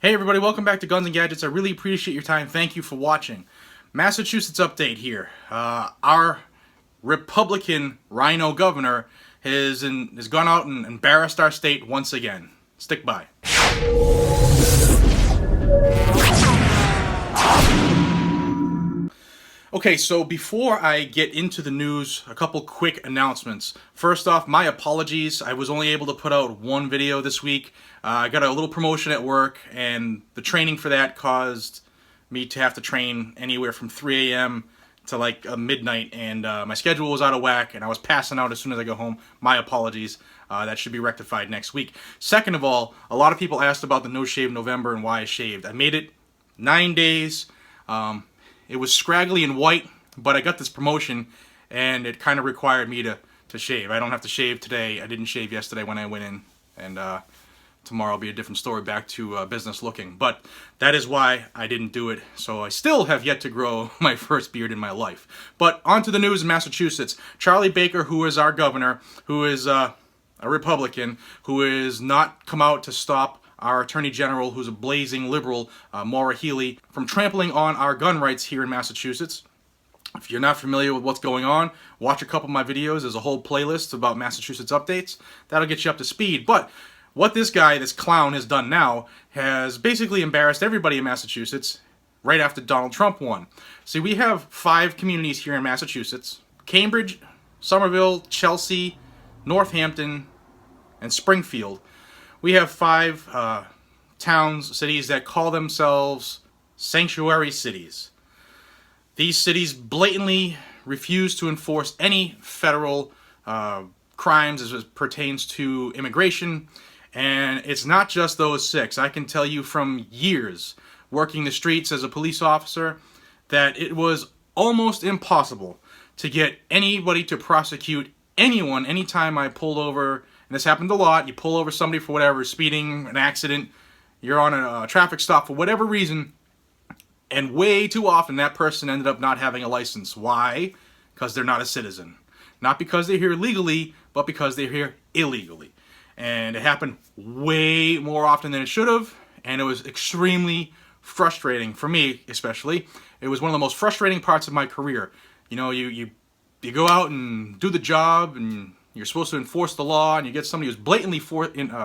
Hey everybody, welcome back to Guns and Gadgets. I really appreciate your time. Thank you for watching. Massachusetts update here. Our Republican RINO governor has gone out and embarrassed our state once again. Stick by. Okay, so before I get into the news, a couple quick announcements. First off, my apologies. I was only able to put out one video this week. I got a little promotion at work, and the training for that caused me to have to train anywhere from 3 a.m. to like midnight, and my schedule was out of whack, and I was passing out as soon as I go home. My apologies. That should be rectified next week. Second of all, a lot of people asked about the No Shave November and why I shaved. I made it 9 days. It was scraggly and white, but I got this promotion, and it kind of required me to shave. I don't have to shave today. I didn't shave yesterday when I went in, and tomorrow will be a different story, back to business looking. But that is why I didn't do it, so I still have yet to grow my first beard in my life. But on to the news in Massachusetts. Charlie Baker, who is our governor, who is a Republican, who has not come out to stop our Attorney General, who's a blazing liberal, Maura Healey, from trampling on our gun rights here in Massachusetts. If you're not familiar with what's going on, watch a couple of my videos. There's a whole playlist about Massachusetts updates. That'll get you up to speed. But what this guy, this clown, has done now has basically embarrassed everybody in Massachusetts right after Donald Trump won. See, we have 5 communities here in Massachusetts: Cambridge, Somerville, Chelsea, Northampton, and Springfield. We have 5 towns, cities that call themselves sanctuary cities. These cities blatantly refuse to enforce any federal crimes as it pertains to immigration. And it's not just those 6. I can tell you from years working the streets as a police officer that it was almost impossible to get anybody to prosecute anyone anytime I pulled over. And this happened a lot. You pull over somebody for whatever, speeding, an accident, you're on a traffic stop for whatever reason, and way too often that person ended up not having a license. Why? Because they're not a citizen. Not because they're here legally, but because they're here illegally. And it happened way more often than it should have, and it was extremely frustrating for me, especially. It was one of the most frustrating parts of my career. You know, you go out and do the job, and you're supposed to enforce the law, and you get somebody who's blatantly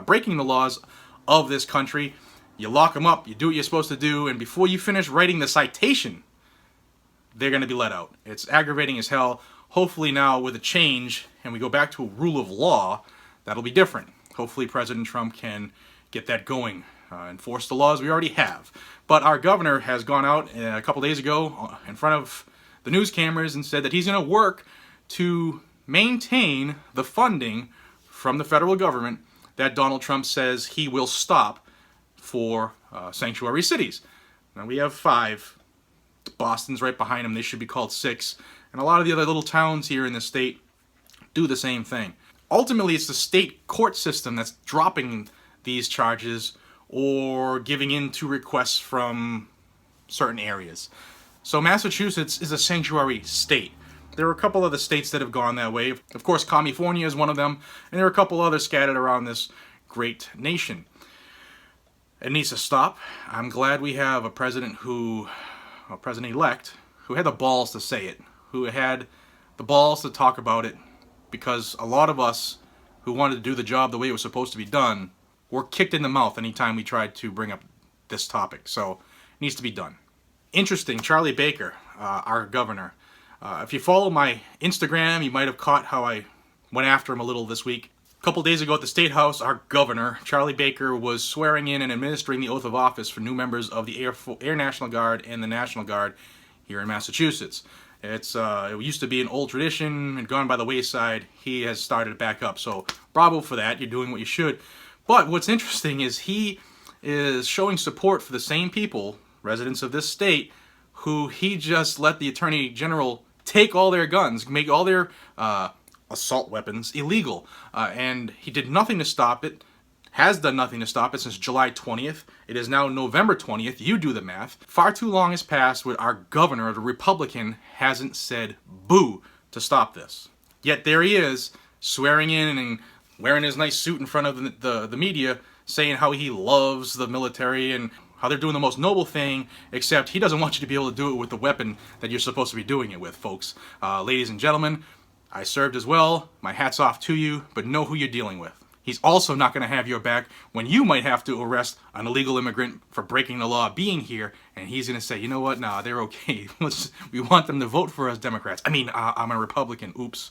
breaking the laws of this country. You lock them up, you do what you're supposed to do, and before you finish writing the citation, they're going to be let out. It's aggravating as hell. Hopefully now with a change, and we go back to a rule of law, that'll be different. Hopefully President Trump can get that going, enforce the laws we already have. But our governor has gone out a couple days ago in front of the news cameras and said that he's going to work to maintain the funding from the federal government that Donald Trump says he will stop for sanctuary cities. Now we have 5. Boston's right behind them. They should be called 6. And a lot of the other little towns here in the state do the same thing. Ultimately, it's the state court system that's dropping these charges or giving in to requests from certain areas. So Massachusetts is a sanctuary state. There are a couple other states that have gone that way. Of course, California is one of them, and there are a couple others scattered around this great nation. It needs to stop. I'm glad we have a president president-elect, who had the balls to say it, who had the balls to talk about it, because a lot of us who wanted to do the job the way it was supposed to be done were kicked in the mouth anytime we tried to bring up this topic. So it needs to be done. Interesting, Charlie Baker, our governor. If you follow my Instagram, you might have caught how I went after him a little this week. A couple days ago at the State House, our governor, Charlie Baker, was swearing in and administering the oath of office for new members of the Air National Guard and the National Guard here in Massachusetts. It used to be an old tradition, had gone by the wayside. He has started it back up, so bravo for that. You're doing what you should. But what's interesting is he is showing support for the same people, residents of this state, who he just let the Attorney General take all their guns, make all their assault weapons illegal. And he did nothing to stop it, has done nothing to stop it since July 20th. It is now November 20th. You do the math. Far too long has passed where our governor, the Republican, hasn't said boo to stop this. Yet there he is, swearing in and wearing his nice suit in front of the media, saying how he loves the military and how they're doing the most noble thing, except he doesn't want you to be able to do it with the weapon that you're supposed to be doing it with, folks. Ladies and gentlemen, I served as well. My hat's off to you, but know who you're dealing with. He's also not going to have your back when you might have to arrest an illegal immigrant for breaking the law being here, and he's going to say, you know what, nah, they're okay. We want them to vote for us Democrats. I mean, I'm a Republican, oops.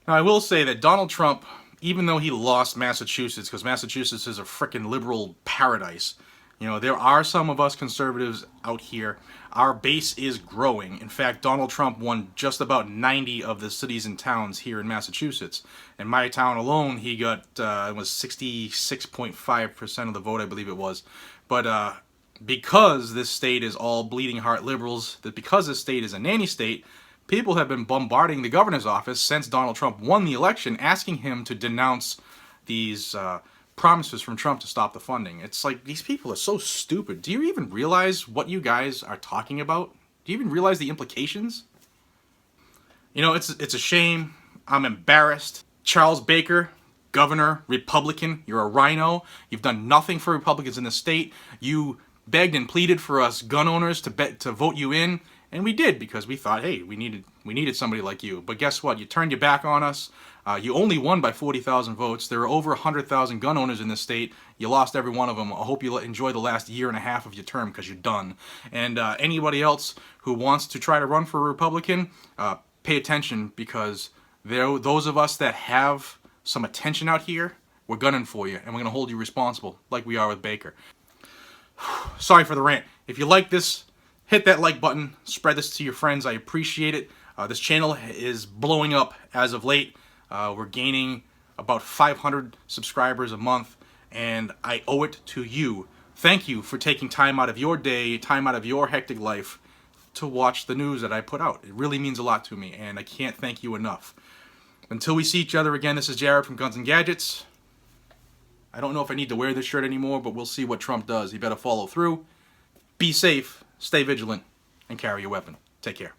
Now, I will say that Donald Trump, even though he lost Massachusetts, because Massachusetts is a frickin' liberal paradise, you know, there are some of us conservatives out here. Our base is growing. In fact, Donald Trump won just about 90 of the cities and towns here in Massachusetts. In my town alone, he got, it was 66.5% of the vote, I believe it was. But because this state is all bleeding heart liberals, that because this state is a nanny state, people have been bombarding the governor's office since Donald Trump won the election, asking him to denounce these promises from Trump to stop the funding. It's like, these people are so stupid. Do you even realize what you guys are talking about? Do you even realize the implications? You know, it's a shame. I'm embarrassed. Charles Baker, governor, Republican, you're a RINO. You've done nothing for Republicans in the state. You begged and pleaded for us gun owners to vote you in, and we did, because we thought, hey, we needed somebody like you. But guess what? You turned your back on us. You only won by 40,000 votes. There are over 100,000 gun owners in this state. You lost every one of them. I hope you enjoy the last year and a half of your term, because you're done. And anybody else who wants to try to run for a Republican, pay attention, because those of us that have some attention out here, we're gunning for you, and we're going to hold you responsible, like we are with Baker. Sorry for the rant. If you like this, hit that like button. Spread this to your friends. I appreciate it. This channel is blowing up as of late. We're gaining about 500 subscribers a month, and I owe it to you. Thank you for taking time out of your day, time out of your hectic life to watch the news that I put out. It really means a lot to me, and I can't thank you enough. Until we see each other again, this is Jared from Guns and Gadgets. I don't know if I need to wear this shirt anymore, but we'll see what Trump does. He better follow through. Be safe, stay vigilant, and carry your weapon. Take care.